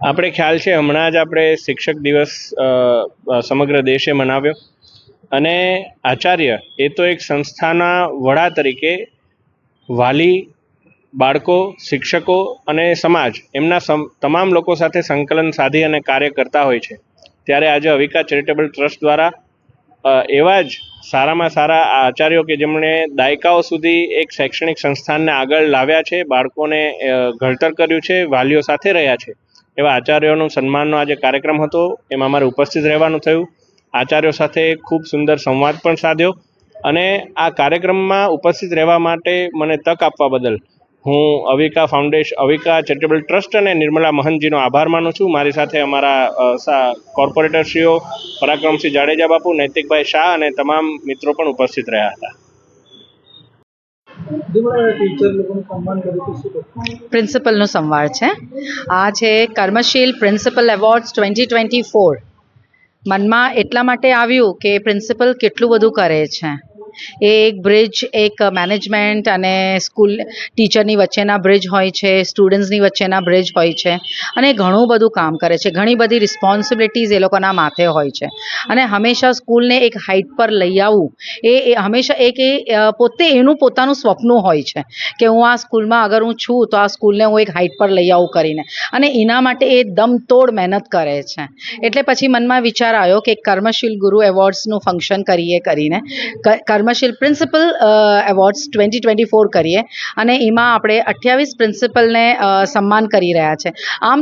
આપણે ખ્યાલ છે હમણાં જ આપણે શિક્ષક દિવસ સમગ્ર દેશે મનાવ્યો અને આચાર્ય એ તો એક સંસ્થાના વડા તરીકે વાલી, બાળકો, શિક્ષકો અને સમાજ એમના તમામ લોકો સાથે સંકલન સાધી અને કાર્ય કરતા હોય છે. ત્યારે આજે અવિકા ચેરિટેબલ ટ્રસ્ટ દ્વારા એવા જ સારામાં સારા આચાર્યો કે જેમણે દાયકાઓ સુધી એક શૈક્ષણિક સંસ્થાનને આગળ લાવ્યા છે, બાળકોને ઘડતર કર્યું છે, વાલીઓ સાથે રહ્યા છે, એવા આચાર્યોનું સન્માનનો આજે કાર્યક્રમ હતો. એમાં અમારે ઉપસ્થિત રહેવાનું થયું. આચાર્યો સાથે ખૂબ સુંદર સંવાદ પણ સાધ્યો અને આ કાર્યક્રમમાં ઉપસ્થિત રહેવા માટે મને તક આપવા બદલ હું અવિકા ચેરિટેબલ ટ્રસ્ટ અને નિર્મલા મહંતજીનો આભાર માનું છું. મારી સાથે અમારા કોર્પોરેટરશ્રીઓ પરાક્રમસિંહ જાડેજા બાપુ, નૈતિકભાઈ શાહ અને તમામ મિત્રો પણ ઉપસ્થિત રહ્યા હતા. પ્રિન્સિપલનો સંવાદ છે. આ છે કર્મશીલ પ્રિન્સિપલ એવોર્ડ્સ 2024. મનમાં એટલા માટે આવ્યું કે પ્રિન્સિપલ કેટલું બધું કરે છે. એ એક બ્રિજ, એક મેનેજમેન્ટ અને સ્કૂલ ટીચરની વચ્ચેના બ્રિજ હોય છે, સ્ટુડન્ટ્સની વચ્ચેના બ્રિજ હોય છે અને ઘણું બધું કામ કરે છે. ઘણી બધી રિસ્પોન્સિબિલિટીઝ એ લોકોના માથે હોય છે અને હંમેશા સ્કૂલને એક હાઇટ પર લઈ આવવું એ હંમેશા એક પોતે એનું પોતાનું સ્વપ્ન હોય છે કે હું આ સ્કૂલમાં અગર હું છું તો આ સ્કૂલને હું એક હાઇટ પર લઈ આવું કરીને, અને એના માટે એ દમતોડ મહેનત કરે છે. એટલે પછી મનમાં વિચાર આવ્યો કે કર્મશીલ ગુરુ એવોર્ડ્સનું ફંક્શન કરીએ કરીને કર્મશીલ પ્રિન્સિપલ એવોર્ડ્સ 2024 કરીએ અને એમાં આપણે 28 પ્રિન્સિપલને સન્માન કરી રહ્યા છે. આમ